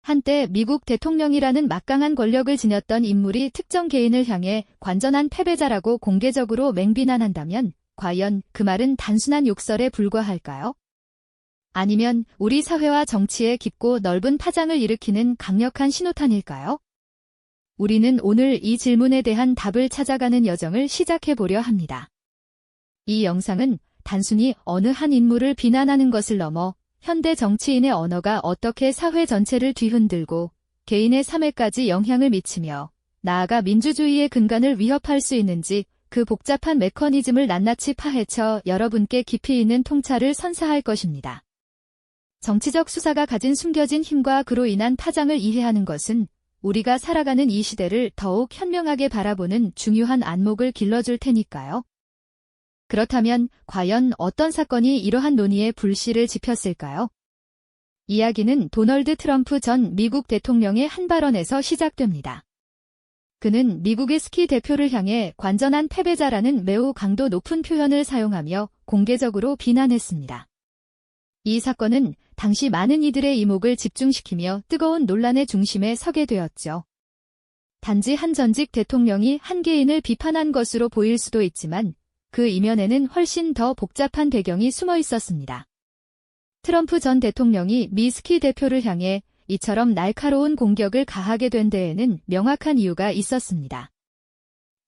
한때 미국 대통령이라는 막강한 권력을 지녔던 인물이 특정 개인을 향해 관전한 패배자라고 공개적으로 맹비난한다면 과연 그 말은 단순한 욕설에 불과할까요? 아니면 우리 사회와 정치에 깊고 넓은 파장을 일으키는 강력한 신호탄일까요? 우리는 오늘 이 질문에 대한 답을 찾아가는 여정을 시작해보려 합니다. 이 영상은 단순히 어느 한 인물을 비난하는 것을 넘어 현대 정치인의 언어가 어떻게 사회 전체를 뒤흔들고 개인의 삶에까지 영향을 미치며 나아가 민주주의의 근간을 위협할 수 있는지 그 복잡한 메커니즘을 낱낱이 파헤쳐 여러분께 깊이 있는 통찰을 선사할 것입니다. 정치적 수사가 가진 숨겨진 힘과 그로 인한 파장을 이해하는 것은 우리가 살아가는 이 시대를 더욱 현명하게 바라보는 중요한 안목을 길러줄 테니까요. 그렇다면 과연 어떤 사건이 이러한 논의에 불씨를 지폈을까요? 이야기는 도널드 트럼프 전 미국 대통령의 한 발언에서 시작됩니다. 그는 미국의 스키 대표를 향해 관전한 패배자라는 매우 강도 높은 표현을 사용하며 공개적으로 비난했습니다. 이 사건은 당시 많은 이들의 이목을 집중시키며 뜨거운 논란의 중심에 서게 되었죠. 단지 한 전직 대통령이 한 개인을 비판한 것으로 보일 수도 있지만 그 이면에는 훨씬 더 복잡한 배경이 숨어 있었습니다. 트럼프 전 대통령이 미 스키 대표를 향해 이처럼 날카로운 공격을 가하게 된 데에는 명확한 이유가 있었습니다.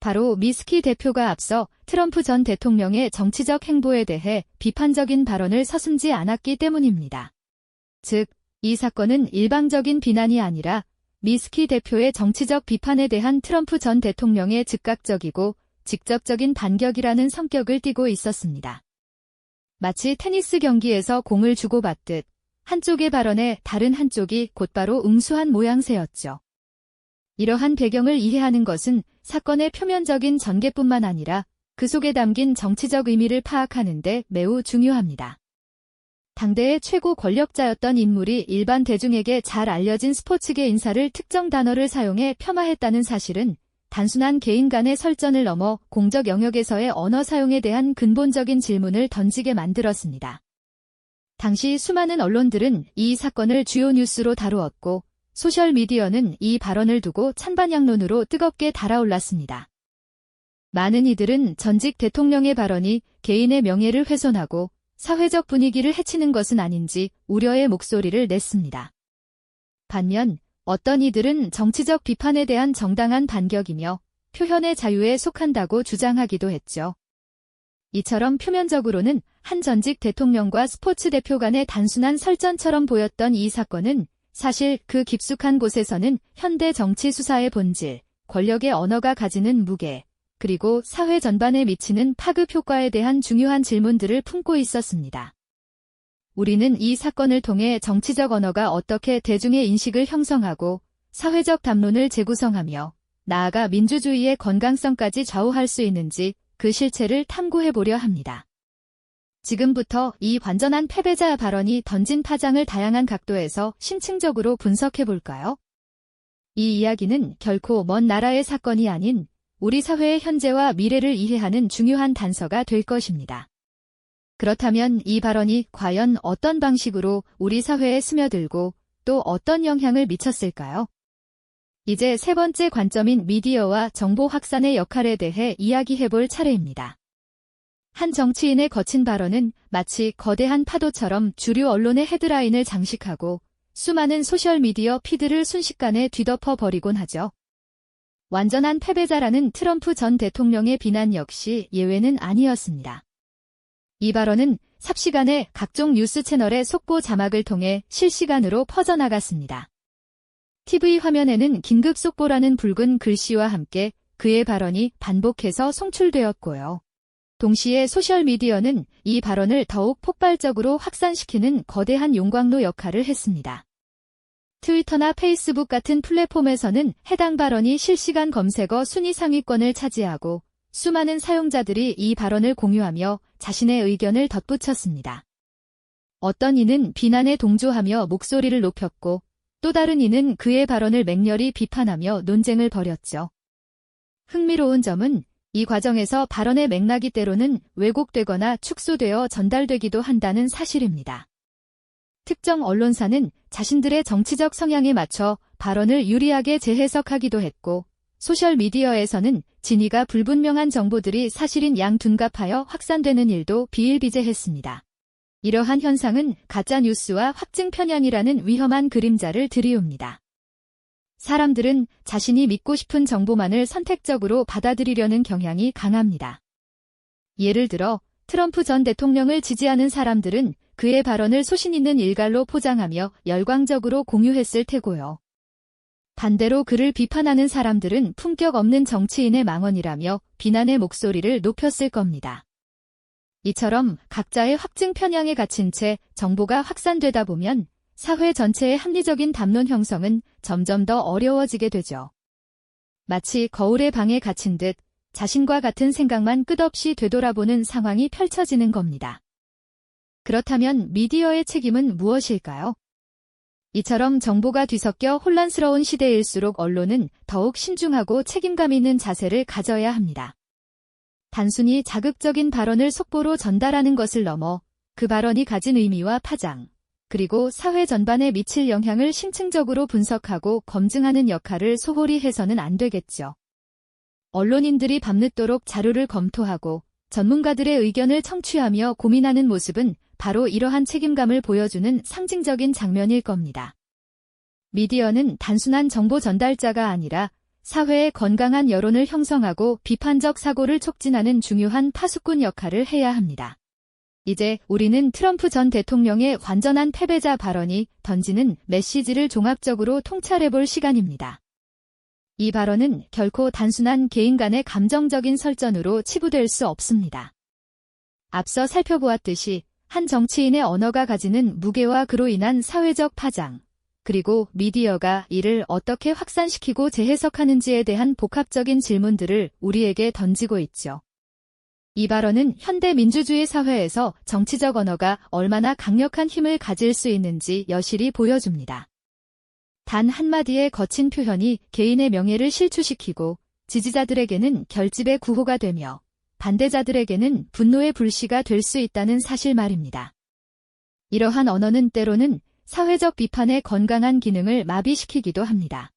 바로 미 스키 대표가 앞서 트럼프 전 대통령의 정치적 행보에 대해 비판적인 발언을 서슴지 않았기 때문입니다. 즉, 이 사건은 일방적인 비난이 아니라 미 스키 대표의 정치적 비판에 대한 트럼프 전 대통령의 즉각적이고 직접적인 반격이라는 성격을 띠고 있었습니다. 마치 테니스 경기에서 공을 주고받듯 한쪽의 발언에 다른 한쪽이 곧바로 응수한 모양새였죠. 이러한 배경을 이해하는 것은 사건의 표면적인 전개뿐만 아니라 그 속에 담긴 정치적 의미를 파악하는 데 매우 중요합니다. 당대의 최고 권력자였던 인물이 일반 대중에게 잘 알려진 스포츠계 인사를 특정 단어를 사용해 폄하했다는 사실은 단순한 개인 간의 설전을 넘어 공적 영역에서의 언어 사용에 대한 근본적인 질문을 던지게 만들었습니다. 당시 수많은 언론들은 이 사건을 주요 뉴스로 다루었고 소셜미디어는 이 발언을 두고 찬반양론으로 뜨겁게 달아올랐습니다. 많은 이들은 전직 대통령의 발언이 개인의 명예를 훼손하고 사회적 분위기를 해치는 것은 아닌지 우려의 목소리를 냈습니다. 반면 어떤 이들은 정치적 비판에 대한 정당한 반격이며 표현의 자유에 속한다고 주장하기도 했죠. 이처럼 표면적으로는 한 전직 대통령과 스포츠 대표 간의 단순한 설전처럼 보였던 이 사건은 사실 그 깊숙한 곳에서는 현대 정치 수사의 본질, 권력의 언어가 가지는 무게, 그리고 사회 전반에 미치는 파급 효과에 대한 중요한 질문들을 품고 있었습니다. 우리는 이 사건을 통해 정치적 언어가 어떻게 대중의 인식을 형성하고 사회적 담론을 재구성하며 나아가 민주주의의 건강성까지 좌우할 수 있는지 그 실체를 탐구해보려 합니다. 지금부터 이 완전한 패배자 발언이 던진 파장을 다양한 각도에서 심층적으로 분석해볼까요? 이 이야기는 결코 먼 나라의 사건이 아닌 우리 사회의 현재와 미래를 이해하는 중요한 단서가 될 것입니다. 그렇다면 이 발언이 과연 어떤 방식으로 우리 사회에 스며들고 또 어떤 영향을 미쳤을까요? 이제 세 번째 관점인 미디어와 정보 확산의 역할에 대해 이야기해볼 차례입니다. 한 정치인의 거친 발언은 마치 거대한 파도처럼 주류 언론의 헤드라인을 장식하고 수많은 소셜미디어 피드를 순식간에 뒤덮어버리곤 하죠. 완전한 패배자라는 트럼프 전 대통령의 비난 역시 예외는 아니었습니다. 이 발언은 삽시간에 각종 뉴스 채널의 속보 자막을 통해 실시간으로 퍼져나갔습니다. TV 화면에는 긴급 속보라는 붉은 글씨와 함께 그의 발언이 반복해서 송출되었고요. 동시에 소셜미디어는 이 발언을 더욱 폭발적으로 확산시키는 거대한 용광로 역할을 했습니다. 트위터나 페이스북 같은 플랫폼에서는 해당 발언이 실시간 검색어 순위 상위권을 차지하고 수많은 사용자들이 이 발언을 공유하며 자신의 의견을 덧붙였습니다. 어떤 이는 비난에 동조하며 목소리를 높였고 또 다른 이는 그의 발언을 맹렬히 비판하며 논쟁을 벌였죠. 흥미로운 점은 이 과정에서 발언의 맥락이 때로는 왜곡되거나 축소되어 전달되기도 한다는 사실입니다. 특정 언론사는 자신들의 정치적 성향에 맞춰 발언을 유리하게 재해석하기도 했고, 소셜미디어에서는 진위가 불분명한 정보들이 사실인 양 둔갑하여 확산되는 일도 비일비재했습니다. 이러한 현상은 가짜뉴스와 확증 편향이라는 위험한 그림자를 드리웁니다. 사람들은 자신이 믿고 싶은 정보만을 선택적으로 받아들이려는 경향이 강합니다. 예를 들어 트럼프 전 대통령을 지지하는 사람들은 그의 발언을 소신 있는 일갈로 포장하며 열광적으로 공유했을 테고요. 반대로 그를 비판하는 사람들은 품격 없는 정치인의 망언이라며 비난의 목소리를 높였을 겁니다. 이처럼 각자의 확증 편향에 갇힌 채 정보가 확산되다 보면 사회 전체의 합리적인 담론 형성은 점점 더 어려워지게 되죠. 마치 거울의 방에 갇힌 듯 자신과 같은 생각만 끝없이 되돌아보는 상황이 펼쳐지는 겁니다. 그렇다면 미디어의 책임은 무엇일까요? 이처럼 정보가 뒤섞여 혼란스러운 시대일수록 언론은 더욱 신중하고 책임감 있는 자세를 가져야 합니다. 단순히 자극적인 발언을 속보로 전달하는 것을 넘어 그 발언이 가진 의미와 파장, 그리고 사회 전반에 미칠 영향을 심층적으로 분석하고 검증하는 역할을 소홀히 해서는 안 되겠죠. 언론인들이 밤늦도록 자료를 검토하고 전문가들의 의견을 청취하며 고민하는 모습은 바로 이러한 책임감을 보여주는 상징적인 장면일 겁니다. 미디어는 단순한 정보 전달자가 아니라 사회의 건강한 여론을 형성하고 비판적 사고를 촉진하는 중요한 파수꾼 역할을 해야 합니다. 이제 우리는 트럼프 전 대통령의 완전한 패배자 발언이 던지는 메시지를 종합적으로 통찰해볼 시간입니다. 이 발언은 결코 단순한 개인 간의 감정적인 설전으로 치부될 수 없습니다. 앞서 살펴보았듯이 한 정치인의 언어가 가지는 무게와 그로 인한 사회적 파장, 그리고 미디어가 이를 어떻게 확산시키고 재해석하는지에 대한 복합적인 질문들을 우리에게 던지고 있죠. 이 발언은 현대 민주주의 사회에서 정치적 언어가 얼마나 강력한 힘을 가질 수 있는지 여실히 보여줍니다. 단 한마디의 거친 표현이 개인의 명예를 실추시키고 지지자들에게는 결집의 구호가 되며 반대자들에게는 분노의 불씨가 될 수 있다는 사실 말입니다. 이러한 언어는 때로는 사회적 비판의 건강한 기능을 마비시키기도 합니다.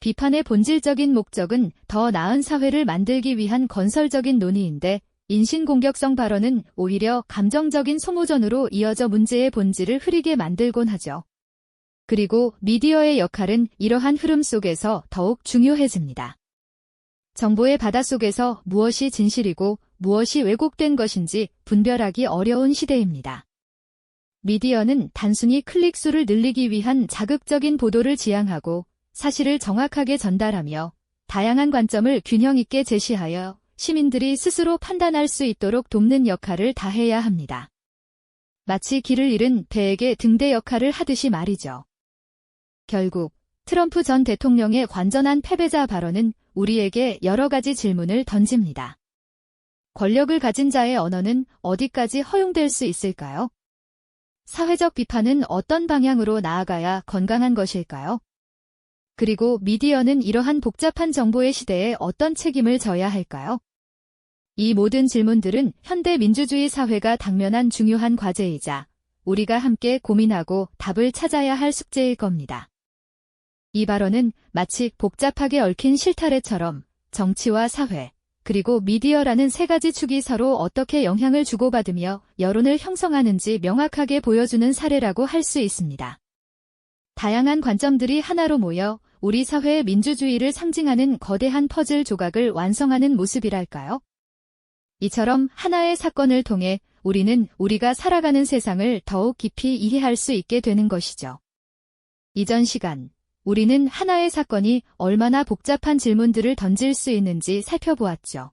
비판의 본질적인 목적은 더 나은 사회를 만들기 위한 건설적인 논의인데 인신공격성 발언은 오히려 감정적인 소모전으로 이어져 문제의 본질을 흐리게 만들곤 하죠. 그리고 미디어의 역할은 이러한 흐름 속에서 더욱 중요해집니다. 정보의 바닷속에서 무엇이 진실이고 무엇이 왜곡된 것인지 분별하기 어려운 시대입니다. 미디어는 단순히 클릭수를 늘리기 위한 자극적인 보도를 지향하고 사실을 정확하게 전달하며 다양한 관점을 균형 있게 제시하여 시민들이 스스로 판단할 수 있도록 돕는 역할을 다해야 합니다. 마치 길을 잃은 배에게 등대 역할을 하듯이 말이죠. 결국 트럼프 전 대통령의 완전한 패배자 발언은 우리에게 여러 가지 질문을 던집니다. 권력을 가진 자의 언어는 어디까지 허용될 수 있을까요? 사회적 비판은 어떤 방향으로 나아가야 건강한 것일까요? 그리고 미디어는 이러한 복잡한 정보의 시대에 어떤 책임을 져야 할까요? 이 모든 질문들은 현대 민주주의 사회가 당면한 중요한 과제이자 우리가 함께 고민하고 답을 찾아야 할 숙제일 겁니다. 이 발언은 마치 복잡하게 얽힌 실타래처럼 정치와 사회, 그리고 미디어라는 세 가지 축이 서로 어떻게 영향을 주고받으며 여론을 형성하는지 명확하게 보여주는 사례라고 할 수 있습니다. 다양한 관점들이 하나로 모여 우리 사회의 민주주의를 상징하는 거대한 퍼즐 조각을 완성하는 모습이랄까요? 이처럼 하나의 사건을 통해 우리는 우리가 살아가는 세상을 더욱 깊이 이해할 수 있게 되는 것이죠. 이전 시간, 우리는 하나의 사건이 얼마나 복잡한 질문들을 던질 수 있는지 살펴보았죠.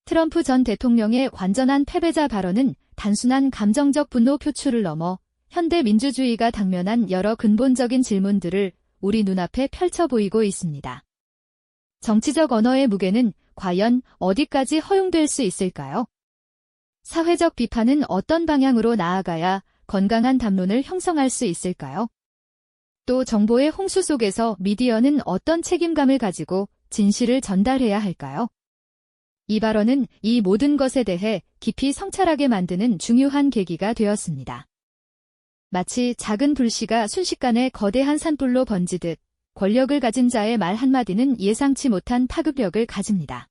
트럼프 전 대통령의 완전한 패배자 발언은 단순한 감정적 분노 표출을 넘어 현대 민주주의가 당면한 여러 근본적인 질문들을 우리 눈앞에 펼쳐 보이고 있습니다. 정치적 언어의 무게는 과연 어디까지 허용될 수 있을까요? 사회적 비판은 어떤 방향으로 나아가야 건강한 담론을 형성할 수 있을까요? 또 정보의 홍수 속에서 미디어는 어떤 책임감을 가지고 진실을 전달해야 할까요? 이 발언은 이 모든 것에 대해 깊이 성찰하게 만드는 중요한 계기가 되었습니다. 마치 작은 불씨가 순식간에 거대한 산불로 번지듯 권력을 가진 자의 말 한마디는 예상치 못한 파급력을 가집니다.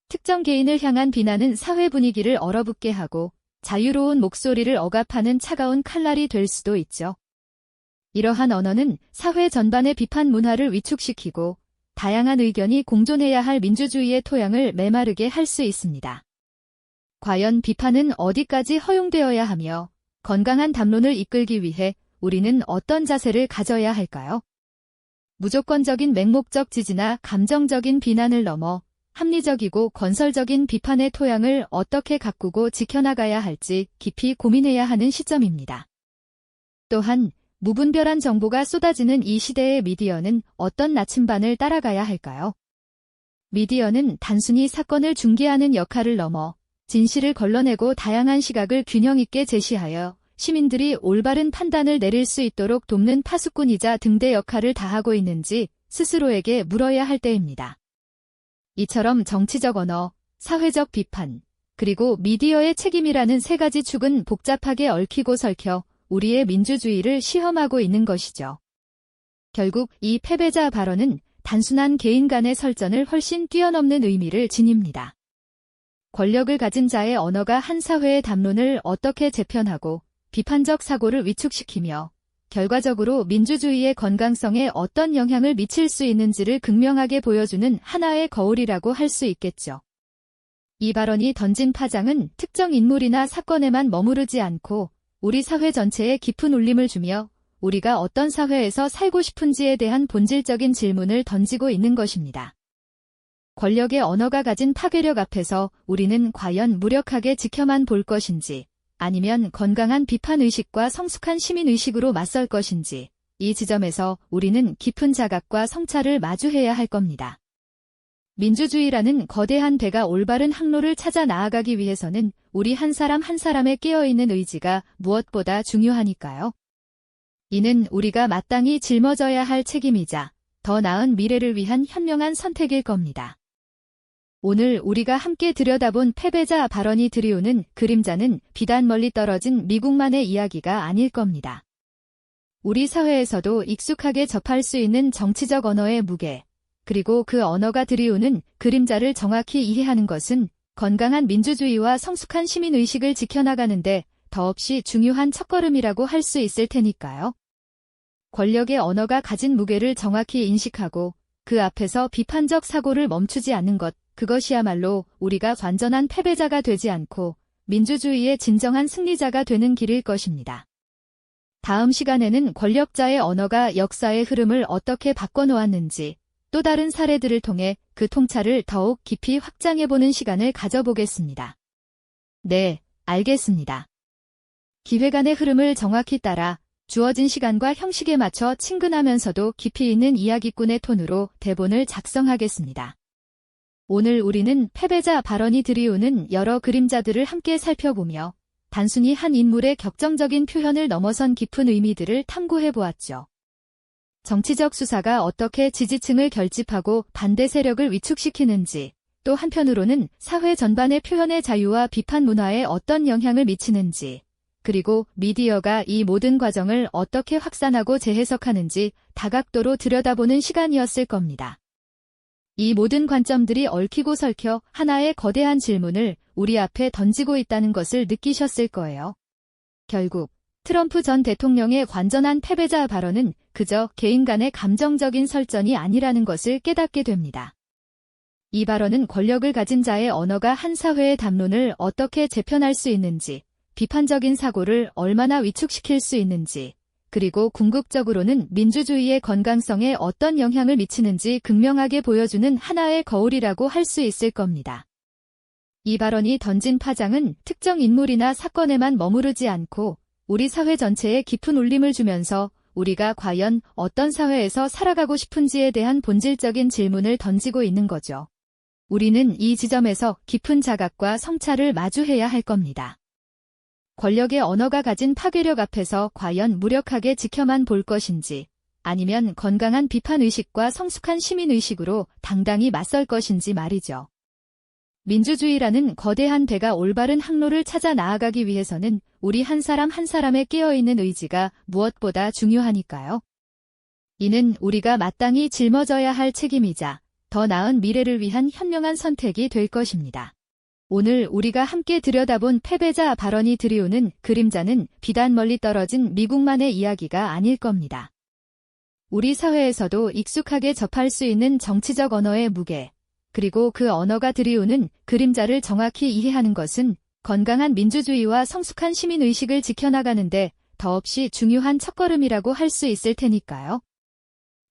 특정 개인을 향한 비난은 사회 분위기를 얼어붙게 하고 자유로운 목소리를 억압하는 차가운 칼날이 될 수도 있죠. 이러한 언어는 사회 전반의 비판 문화를 위축시키고 다양한 의견이 공존해야 할 민주주의의 토양을 메마르게 할 수 있습니다. 과연 비판은 어디까지 허용되어야 하며 건강한 담론을 이끌기 위해 우리는 어떤 자세를 가져야 할까요? 무조건적인 맹목적 지지나 감정적인 비난을 넘어 합리적이고 건설적인 비판의 토양을 어떻게 가꾸고 지켜나가야 할지 깊이 고민해야 하는 시점입니다. 또한 무분별한 정보가 쏟아지는 이 시대의 미디어는 어떤 나침반을 따라가야 할까요? 미디어는 단순히 사건을 중계하는 역할을 넘어 진실을 걸러내고 다양한 시각을 균형 있게 제시하여 시민들이 올바른 판단을 내릴 수 있도록 돕는 파수꾼이자 등대 역할을 다하고 있는지 스스로에게 물어야 할 때입니다. 이처럼 정치적 언어, 사회적 비판, 그리고 미디어의 책임이라는 세 가지 축은 복잡하게 얽히고 설켜 우리의 민주주의를 시험하고 있는 것이죠. 결국 이 패배자 발언은 단순한 개인 간의 설전을 훨씬 뛰어넘는 의미를 지닙니다. 권력을 가진 자의 언어가 한 사회의 담론을 어떻게 재편하고 비판적 사고를 위축시키며 결과적으로 민주주의의 건강성에 어떤 영향을 미칠 수 있는지를 극명하게 보여주는 하나의 거울이라고 할 수 있겠죠. 이 발언이 던진 파장은 특정 인물이나 사건에만 머무르지 않고 우리 사회 전체에 깊은 울림을 주며 우리가 어떤 사회에서 살고 싶은지에 대한 본질적인 질문을 던지고 있는 것입니다. 권력의 언어가 가진 파괴력 앞에서 우리는 과연 무력하게 지켜만 볼 것인지 아니면 건강한 비판의식과 성숙한 시민의식으로 맞설 것인지 이 지점에서 우리는 깊은 자각과 성찰을 마주해야 할 겁니다. 민주주의라는 거대한 배가 올바른 항로를 찾아 나아가기 위해서는 우리 한 사람 한 사람의 깨어있는 의지가 무엇보다 중요하니까요. 이는 우리가 마땅히 짊어져야 할 책임이자 더 나은 미래를 위한 현명한 선택일 겁니다. 오늘 우리가 함께 들여다본 패배자 발언이 들이우는 그림자는 비단 멀리 떨어진 미국만의 이야기가 아닐 겁니다. 우리 사회에서도 익숙하게 접할 수 있는 정치적 언어의 무게, 그리고 그 언어가 들이우는 그림자를 정확히 이해하는 것은 건강한 민주주의와 성숙한 시민의식을 지켜나가는데 더없이 중요한 첫걸음이라고 할 수 있을 테니까요. 권력의 언어가 가진 무게를 정확히 인식하고 그 앞에서 비판적 사고를 멈추지 않는 것, 그것이야말로 우리가 완전한 패배자가 되지 않고 민주주의의 진정한 승리자가 되는 길일 것입니다. 다음 시간에는 권력자의 언어가 역사의 흐름을 어떻게 바꿔놓았는지 또 다른 사례들을 통해 그 통찰을 더욱 깊이 확장해보는 시간을 가져보겠습니다. 네, 알겠습니다. 기획안의 흐름을 정확히 따라 주어진 시간과 형식에 맞춰 친근하면서도 깊이 있는 이야기꾼의 톤으로 대본을 작성하겠습니다. 오늘 우리는 패배자 발언이 들이우는 여러 그림자들을 함께 살펴보며 단순히 한 인물의 격정적인 표현을 넘어선 깊은 의미들을 탐구해보았죠. 정치적 수사가 어떻게 지지층을 결집하고 반대 세력을 위축시키는지, 또 한편으로는 사회 전반의 표현의 자유와 비판 문화에 어떤 영향을 미치는지, 그리고 미디어가 이 모든 과정을 어떻게 확산하고 재해석하는지 다각도로 들여다보는 시간이었을 겁니다. 이 모든 관점들이 얽히고 설켜 하나의 거대한 질문을 우리 앞에 던지고 있다는 것을 느끼셨을 거예요. 결국 트럼프 전 대통령의 완전한 패배자 발언은 그저 개인 간의 감정적인 설전이 아니라는 것을 깨닫게 됩니다. 이 발언은 권력을 가진 자의 언어가 한 사회의 담론을 어떻게 재편할 수 있는지, 비판적인 사고를 얼마나 위축시킬 수 있는지, 그리고 궁극적으로는 민주주의의 건강성에 어떤 영향을 미치는지 극명하게 보여주는 하나의 거울이라고 할 수 있을 겁니다. 이 발언이 던진 파장은 특정 인물이나 사건에만 머무르지 않고 우리 사회 전체에 깊은 울림을 주면서 우리가 과연 어떤 사회에서 살아가고 싶은지에 대한 본질적인 질문을 던지고 있는 거죠. 우리는 이 지점에서 깊은 자각과 성찰을 마주해야 할 겁니다. 권력의 언어가 가진 파괴력 앞에서 과연 무력하게 지켜만 볼 것인지, 아니면 건강한 비판의식과 성숙한 시민의식으로 당당히 맞설 것인지 말이죠. 민주주의라는 거대한 배가 올바른 항로를 찾아 나아가기 위해서는 우리 한 사람 한 사람의 깨어있는 의지가 무엇보다 중요하니까요. 이는 우리가 마땅히 짊어져야 할 책임이자 더 나은 미래를 위한 현명한 선택이 될 것입니다. 오늘 우리가 함께 들여다본 패배자 발언이 들이오는 그림자는 비단 멀리 떨어진 미국만의 이야기가 아닐 겁니다. 우리 사회에서도 익숙하게 접할 수 있는 정치적 언어의 무게, 그리고 그 언어가 들이오는 그림자를 정확히 이해하는 것은 건강한 민주주의와 성숙한 시민의식을 지켜나가는데 더없이 중요한 첫걸음이라고 할 수 있을 테니까요.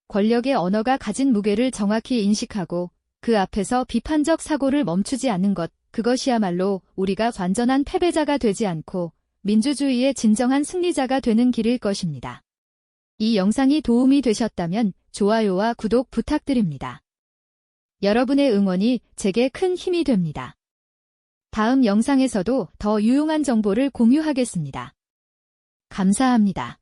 권력의 언어가 가진 무게를 정확히 인식하고 그 앞에서 비판적 사고를 멈추지 않는 것, 그것이야말로 우리가 완전한 패배자가 되지 않고 민주주의의 진정한 승리자가 되는 길일 것입니다. 이 영상이 도움이 되셨다면 좋아요와 구독 부탁드립니다. 여러분의 응원이 제게 큰 힘이 됩니다. 다음 영상에서도 더 유용한 정보를 공유하겠습니다. 감사합니다.